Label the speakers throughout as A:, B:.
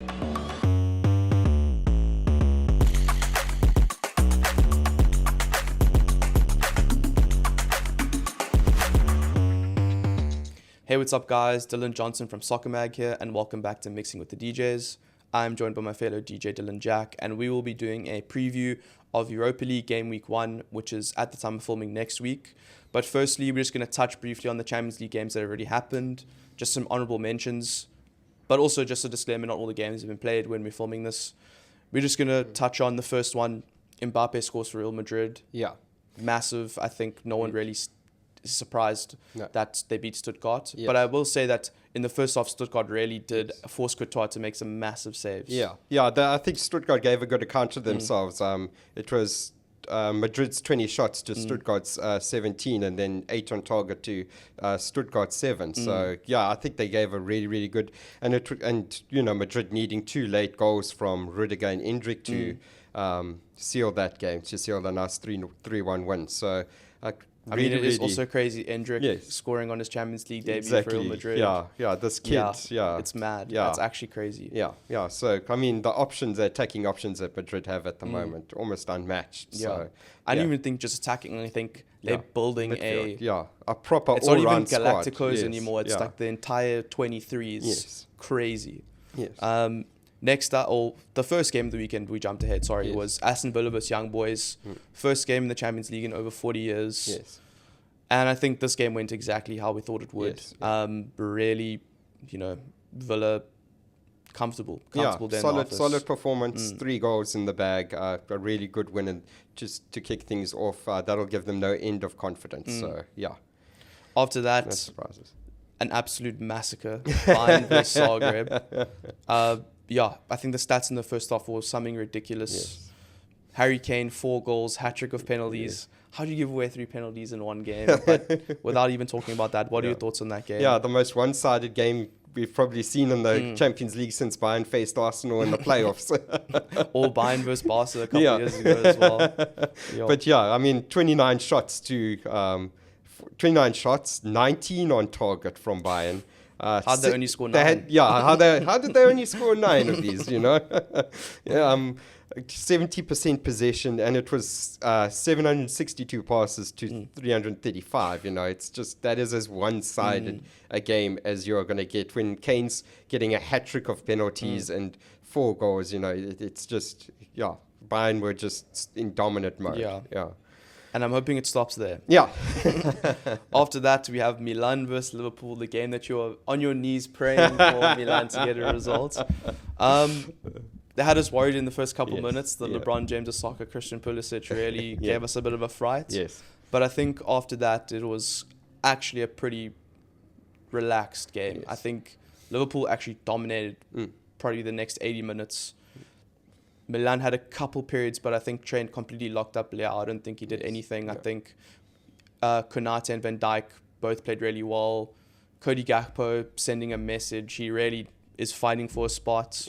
A: Hey, what's up guys? Dylan Johnson from Soccer Mag here and welcome back to Mixing with the DJs. I'm joined by my fellow DJ Dylan Jack and we will be doing a preview of Europa League game week 1, which is at the time of filming next week. But firstly, we're just going to touch briefly on the Champions League games that already happened, just some honorable mentions, but also just a disclaimer, not all the games have been played when we're filming this. We're just going to touch on the first one. Mbappe scores for Real Madrid.
B: Yeah.
A: Massive. I think no one really is surprised that they beat Stuttgart.
B: Yes.
A: But I will say that in the first half, Stuttgart really did force Courtois to make some massive saves.
B: I think Stuttgart gave a good account of themselves. It was Madrid's 20 shots to Stuttgart's 17, and then 8 on target to Stuttgart 7. So I think they gave a really, really good, and Madrid needing 2 late goals from Rudiger and Endrick to seal that game, to seal the nice 3-1 win. So.
A: It is also crazy. Endrick scoring on his Champions League debut for Real Madrid.
B: This kid.
A: It's mad. It's actually crazy.
B: So, the options, the attacking options that Madrid have at the moment, almost unmatched. So,
A: I don't even think just attacking. I think they're building
B: midfield, a proper
A: it's not even
B: squad.
A: Galacticos anymore. It's like the entire 23s.
B: Yes.
A: Crazy.
B: Yes.
A: Next up, the first game of the weekend, we jumped ahead, was Aston Villa vs Young Boys. First game in the Champions League in over 40 years.
B: Yes.
A: And I think this game went exactly how we thought it would. Really, Villa comfortable
B: solid performance, 3 goals in the bag, a really good win, and just to kick things off, that'll give them no end of confidence. So,
A: After that,
B: no surprises.
A: An absolute massacre. Bayern vs Zagreb. I think the stats in the first half were something ridiculous.
B: Yes.
A: Harry Kane, 4 goals, hat-trick of penalties. How do you give away 3 penalties in one game? But without even talking about that, what are your thoughts on that game?
B: The most one-sided game we've probably seen in the Champions League since Bayern faced Arsenal in the playoffs.
A: Or Bayern versus Barca a couple of years ago as well.
B: But 29 shots to 29 shots, 19 on target from Bayern.
A: How did they only score 9?
B: How did they only score 9 of these, 70% possession, and it was 762 passes to 335. It's just, that is as one-sided a game as you're going to get when Kane's getting a hat-trick of penalties and 4 goals. It's just, Bayern were just in dominant mode.
A: And I'm hoping it stops there. After that, we have Milan versus Liverpool, the game that you're on your knees praying for Milan to get a result. They had us worried in the first couple minutes. The LeBron James of soccer, Christian Pulisic, really gave us a bit of a fright.
B: Yes.
A: But I think after that, it was actually a pretty relaxed game.
B: Yes.
A: I think Liverpool actually dominated probably the next 80 minutes. Milan had a couple periods, but I think Trent completely locked up Leao. I don't think he did anything. I think Konate and Van Dijk both played really well. Cody Gakpo sending a message. He really is fighting for a spot.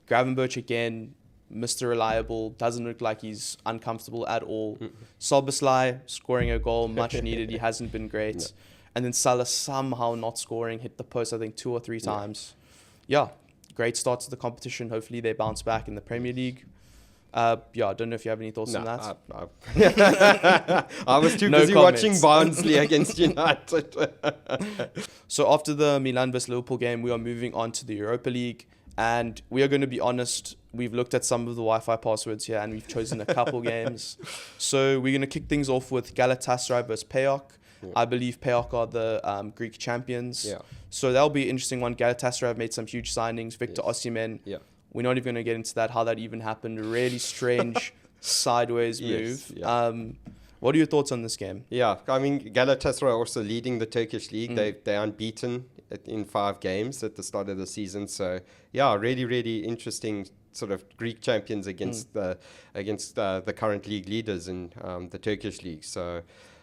A: Gravenberch again, Mr. Reliable. Doesn't look like he's uncomfortable at all. Szoboszlai scoring a goal, much needed. He hasn't been great. And then Salah somehow not scoring, hit the post I think 2 or 3 times. Great start to the competition. Hopefully they bounce back in the Premier League. I don't know if you have any thoughts on that.
B: I was too busy watching Barnsley against United.
A: So after the Milan vs Liverpool game, we are moving on to the Europa League. And we are going to be honest, we've looked at some of the Wi-Fi passwords here and we've chosen a couple games. So we're going to kick things off with Galatasaray versus PAOK. I believe PAOK are the Greek champions. So that'll be an interesting one. Galatasaray have made some huge signings. Victor Osimhen. We're not even going to get into that, how that even happened. Really strange sideways move. What are your thoughts on this game?
B: Galatasaray are also leading the Turkish league. They're unbeaten in 5 games at the start of the season. So, really, really interesting sort of Greek champions against the current league leaders in the Turkish league. So,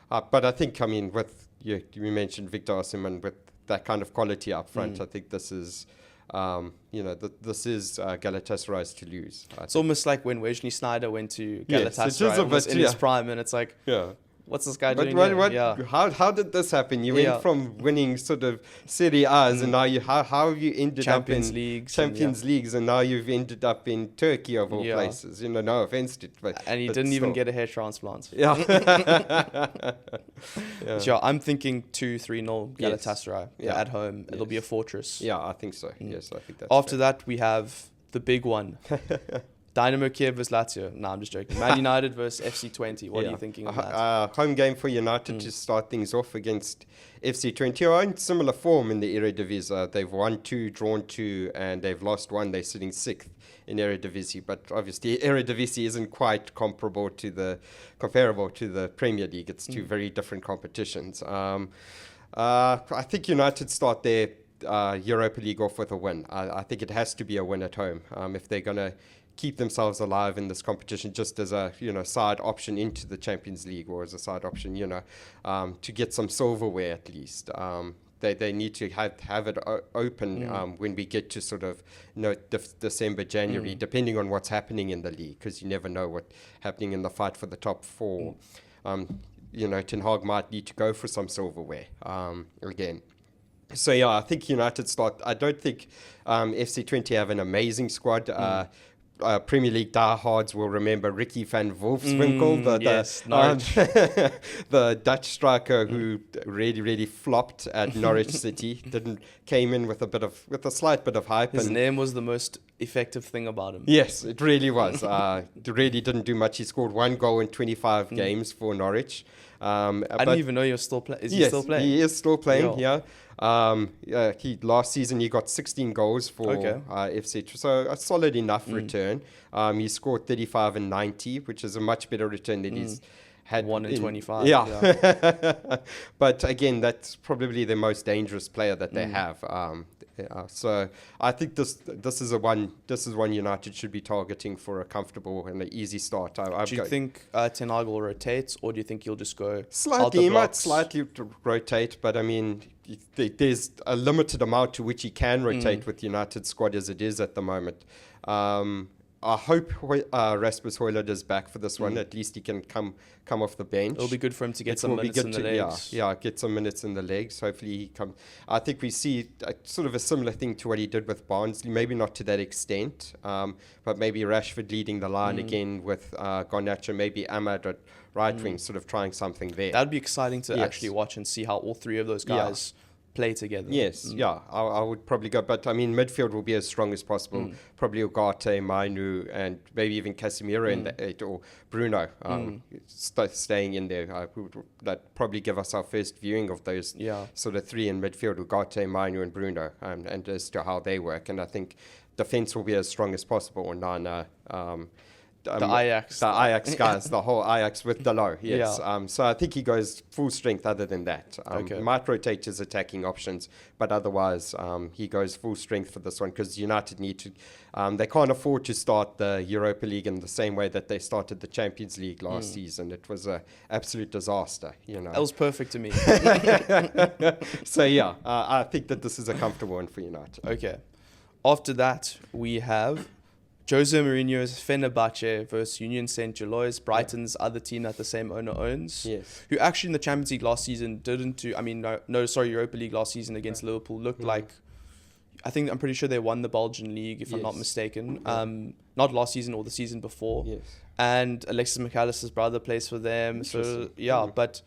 B: but I think, with you mentioned Victor Osimhen, with that kind of quality up front, I think this is this is Galatasaray's to lose.
A: It's almost like when Wesley Sneijder went to Galatasaray in his prime, and it's like, what's this guy doing here? Yeah.
B: How did this happen? You went from winning sort of Serie A's and now how have you ended
A: Champions
B: up in
A: Leagues
B: Leagues and now you've ended up in Turkey of all places? You know, no offense to it,
A: and he didn't even get a hair transplant.
B: Yeah.
A: So I'm thinking 2-3-0 Galatasaray at home. It'll be a fortress.
B: Yeah, I think so. Yes, I think that's
A: After that, we have the big one. Dynamo Kiev versus Lazio. No, I'm just joking. Man United versus FC Twente. What are you thinking of that?
B: Home game for United to start things off against FC Twente. Are in similar form in the Eredivisie. They've won 2, drawn 2, and they've lost 1. They're sitting 6th in Eredivisie. But obviously, Eredivisie isn't quite comparable to the Premier League. It's 2 very different competitions. I think United start their Europa League off with a win. I think it has to be a win at home if they're going to keep themselves alive in this competition, just as a side option into the Champions League, or as a side option to get some silverware at least. They need to have it open when we get to sort of December, January, depending on what's happening in the league, because you never know what's happening in the fight for the top 4. Ten Hag might need to go for some silverware again. So I think United start. I don't think FC Twente have an amazing squad. Premier League diehards will remember Ricky van Wolfswinkel, the Dutch striker who really flopped at Norwich City. Came in with a slight bit of hype.
A: His name was the most effective thing about him.
B: Yes, it really was. Really didn't do much. He scored 1 goal in 25 games for Norwich.
A: I didn't even know he was still playing. Is he still playing?
B: He is still playing. Last season he got 16 goals for FC, so a solid enough return. He scored 35 and 90, which is a much better return than he's had
A: 1 in 25.
B: Yeah. But again, that's probably the most dangerous player that they have. So I think this is one United should be targeting for a comfortable and an easy start.
A: Do you think Ten Hag will rotate, or do you think he'll just go
B: slightly? He might slightly rotate, but I mean, there's a limited amount to which he can rotate with United's squad as it is at the moment. I hope Rasmus Højlund is back for this one. At least he can come off the bench.
A: It'll be good for him to get some minutes in the legs.
B: Get some minutes in the legs. Hopefully he comes. I think we see sort of a similar thing to what he did with Barnsley. Maybe not to that extent, but maybe Rashford leading the line again with Garnacho, maybe Ahmad at right wing, sort of trying something there.
A: That'd be exciting to actually watch and see how all 3 of those guys play together.
B: Yes, I would probably go, but I mean midfield will be as strong as possible. Probably Ugarte, Mainu, and maybe even Casemiro in the 8, or Bruno staying in there. That probably give us our first viewing of those sort of 3 in midfield: Ugarte, Mainu, and Bruno, and as to how they work. And I think defense will be as strong as possible. Or Nana.
A: The Ajax
B: guys, the whole Ajax with Dalot, yes. So I think he goes full strength other than that. Might rotate his attacking options, but otherwise he goes full strength for this one, because United need to, they can't afford to start the Europa League in the same way that they started the Champions League last season. It was an absolute disaster, That
A: was perfect to me.
B: So I think that this is a comfortable one for United.
A: Okay. After that, we have Jose Mourinho's Fenerbahce versus Union Saint-Gilloise, Brighton's other team that the same owner owns.
B: Yes.
A: Who actually in the Champions League last season Europa League last season against Liverpool looked like, I'm pretty sure they won the Belgian league, if I'm not mistaken. Not last season or the season before.
B: Yes.
A: And Alexis McAllister's brother plays for them. So, but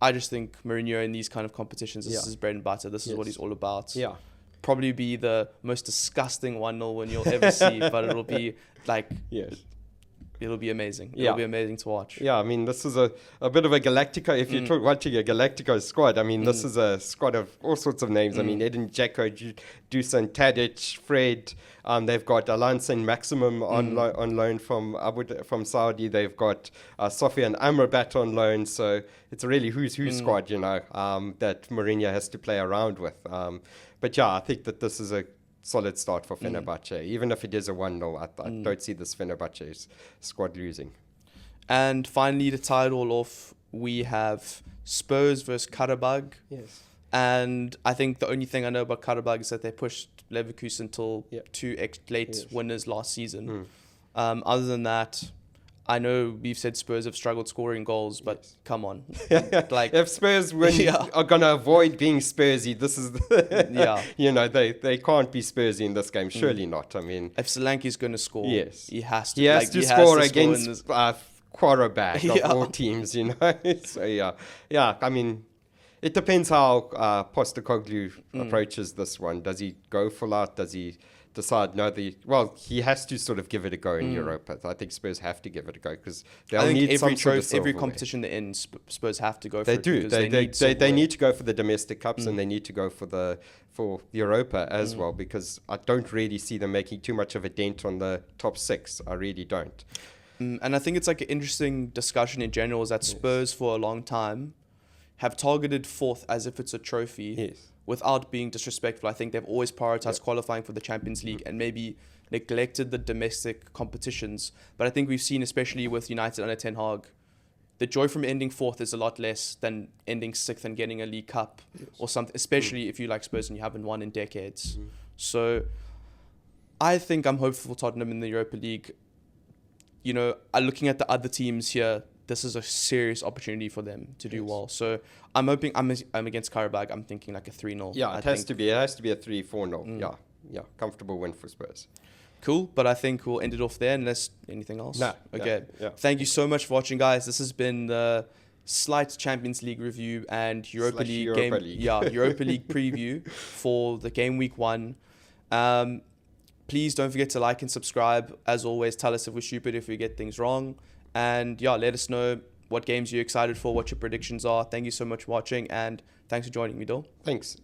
A: I just think Mourinho in these kind of competitions, this is his bread and butter. This is what he's all about.
B: Yeah.
A: Probably be the most disgusting 1-0 win you'll ever see, but it'll be it'll be amazing. It'll be amazing to watch.
B: Yeah, I mean, this is a bit of a Galactico. If you're watching a Galactico squad, I mean, this is a squad of all sorts of names. I mean, Edin Dzeko, Dusan Tadic, Fred. They've got Alan Saint-Maximum on loan from Saudi. They've got Sofian Amrabat on loan. So it's a really who's who squad, that Mourinho has to play around with. But I think that this is a solid start for Fenerbahce. Even if it is a 1-0, I don't see this Fenerbahce squad losing.
A: And finally, to tie it all off, we have Spurs versus Karabag.
B: Yes.
A: And I think the only thing I know about Karabag is that they pushed Leverkusen till 2 late winners last season. Other than that, I know we've said Spurs have struggled scoring goals, but come on.
B: Like, if Spurs are going to avoid being Spursy, this is they can't be Spursy in this game. Surely not. I mean,
A: if Solanke's going to score, he has to.
B: He has to score against quarterback of all teams, So I mean, it depends how Postecoglou approaches this one. Does he go full out? Does he decide he has to sort of give it a go in Europa. I think Spurs have to give it a go because they'll need every
A: competition they're in. Spurs have to go for
B: it.
A: They
B: do. They need to go for the domestic cups and they need to go for Europa as well, because I don't really see them making too much of a dent on the top 6. I really don't.
A: And I think it's like an interesting discussion in general is that Spurs for a long time have targeted 4th as if it's a trophy.
B: Yes.
A: Without being disrespectful, I think they've always prioritized qualifying for the Champions League and maybe neglected the domestic competitions. But I think we've seen, especially with United under Ten Hag, the joy from ending 4th is a lot less than ending 6th and getting a League Cup or something, especially if you like Spurs and you haven't won in decades. So I think I'm hopeful for Tottenham in the Europa League. Looking at the other teams here, this is a serious opportunity for them to do well. So I'm hoping I'm against Karabag. I'm thinking like a 3-0.
B: Yeah, it has to be a 3-4-0. Yeah, comfortable win for Spurs.
A: Cool, but I think we'll end it off there unless anything else.
B: No.
A: Okay.
B: Yeah.
A: Thank you so much for watching, guys. This has been the slight Champions League review and Europa League Europa League preview for the game week 1. Please don't forget to like and subscribe. As always, tell us if we're stupid, if we get things wrong. And let us know what games you're excited for, what your predictions are. Thank you so much for watching, and thanks for joining me, Dol.
B: Thanks.